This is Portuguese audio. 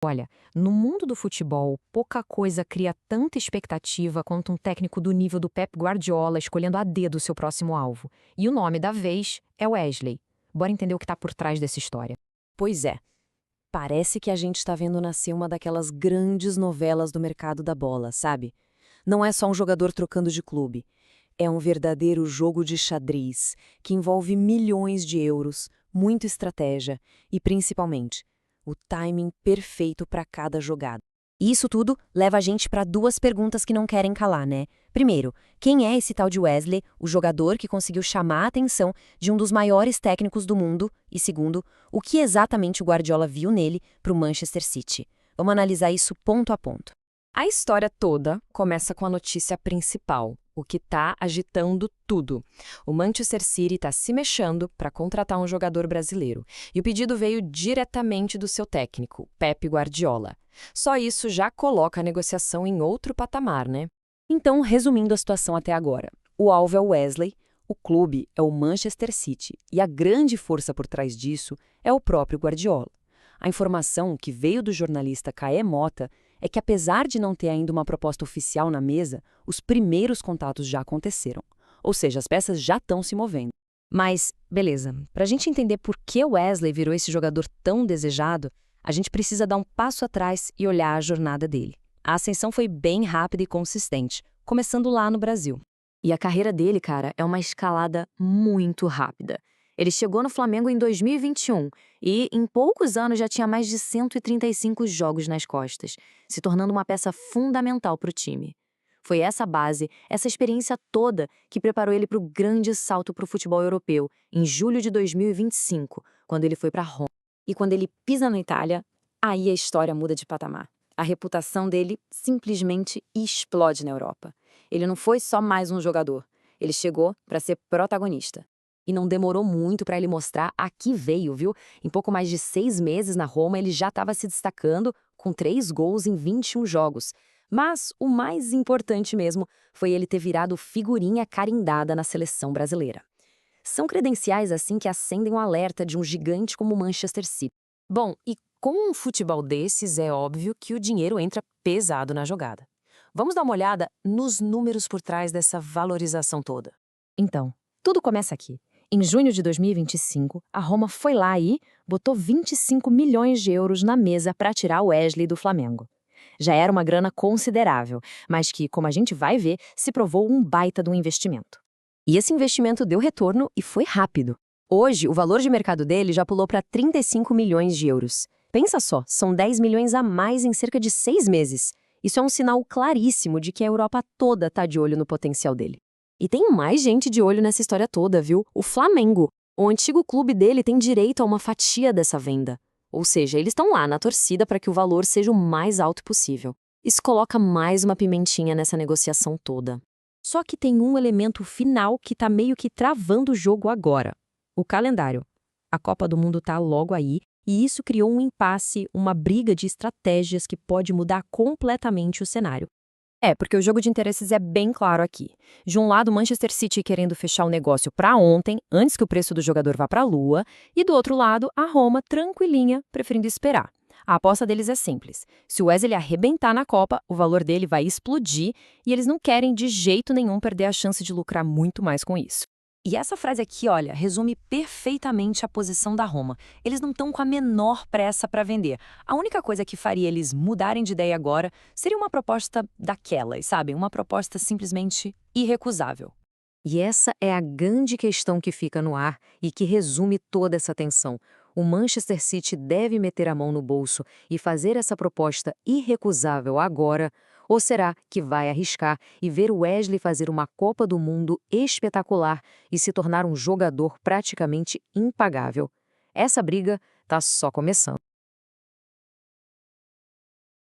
Olha, no mundo do futebol, pouca coisa cria tanta expectativa quanto um técnico do nível do Pep Guardiola escolhendo a dedo o seu próximo alvo. E o nome da vez é Wesley. Bora entender o que está por trás dessa história. Pois é, parece que a gente está vendo nascer uma daquelas grandes novelas do mercado da bola, sabe? Não é só um jogador trocando de clube. É um verdadeiro jogo de xadrez que envolve milhões de euros, muita estratégia e, principalmente, o timing perfeito para cada jogada. E isso tudo leva a gente para duas perguntas que não querem calar, né? Primeiro, quem é esse tal de Wesley, o jogador que conseguiu chamar a atenção de um dos maiores técnicos do mundo? E segundo, o que exatamente o Guardiola viu nele para o Manchester City? Vamos analisar isso ponto a ponto. A história toda começa com a notícia principal, o que está agitando tudo. O Manchester City está se mexendo para contratar um jogador brasileiro. E o pedido veio diretamente do seu técnico, Pep Guardiola. Só isso já coloca a negociação em outro patamar, né? Então, resumindo a situação até agora, o alvo é o Wesley, o clube é o Manchester City e a grande força por trás disso é o próprio Guardiola. A informação que veio do jornalista Caê Mota é que, apesar de não ter ainda uma proposta oficial na mesa, os primeiros contatos já aconteceram. Ou seja, as peças já estão se movendo. Mas, beleza, para a gente entender por que o Wesley virou esse jogador tão desejado, a gente precisa dar um passo atrás e olhar a jornada dele. A ascensão foi bem rápida e consistente, começando lá no Brasil. E a carreira dele, cara, é uma escalada muito rápida. Ele chegou no Flamengo em 2021 e, em poucos anos, já tinha mais de 135 jogos nas costas, se tornando uma peça fundamental para o time. Foi essa base, essa experiência toda, que preparou ele para o grande salto para o futebol europeu, em julho de 2025, quando ele foi para Roma. E quando ele pisa na Itália, aí a história muda de patamar. A reputação dele simplesmente explode na Europa. Ele não foi só mais um jogador, ele chegou para ser protagonista. E não demorou muito para ele mostrar a que veio, viu? Em pouco mais de 6 meses na Roma, ele já estava se destacando com 3 gols em 21 jogos. Mas o mais importante mesmo foi ele ter virado figurinha carimbada na seleção brasileira. São credenciais assim que acendem o alerta de um gigante como o Manchester City. Bom, e com um futebol desses, é óbvio que o dinheiro entra pesado na jogada. Vamos dar uma olhada nos números por trás dessa valorização toda. Então, tudo começa aqui. Em junho de 2025, a Roma foi lá e botou 25 milhões de euros na mesa para tirar o Wesley do Flamengo. Já era uma grana considerável, mas que, como a gente vai ver, se provou um baita de um investimento. E esse investimento deu retorno e foi rápido. Hoje, o valor de mercado dele já pulou para 35 milhões de euros. Pensa só, são 10 milhões a mais em cerca de 6 meses. Isso é um sinal claríssimo de que a Europa toda está de olho no potencial dele. E tem mais gente de olho nessa história toda, viu? O Flamengo. O antigo clube dele tem direito a uma fatia dessa venda. Ou seja, eles estão lá na torcida para que o valor seja o mais alto possível. Isso coloca mais uma pimentinha nessa negociação toda. Só que tem um elemento final que está meio que travando o jogo agora. O calendário. A Copa do Mundo está logo aí, e isso criou um impasse, uma briga de estratégias que pode mudar completamente o cenário. Porque o jogo de interesses é bem claro aqui. De um lado, o Manchester City querendo fechar o negócio para ontem, antes que o preço do jogador vá para a lua, e do outro lado, a Roma tranquilinha, preferindo esperar. A aposta deles é simples. Se o Wesley arrebentar na Copa, o valor dele vai explodir e eles não querem de jeito nenhum perder a chance de lucrar muito mais com isso. E essa frase aqui, olha, resume perfeitamente a posição da Roma. Eles não estão com a menor pressa para vender. A única coisa que faria eles mudarem de ideia agora seria uma proposta daquelas, sabe? Uma proposta simplesmente irrecusável. E essa é a grande questão que fica no ar e que resume toda essa tensão. O Manchester City deve meter a mão no bolso e fazer essa proposta irrecusável agora, ou será que vai arriscar e ver o Wesley fazer uma Copa do Mundo espetacular e se tornar um jogador praticamente impagável? Essa briga está só começando.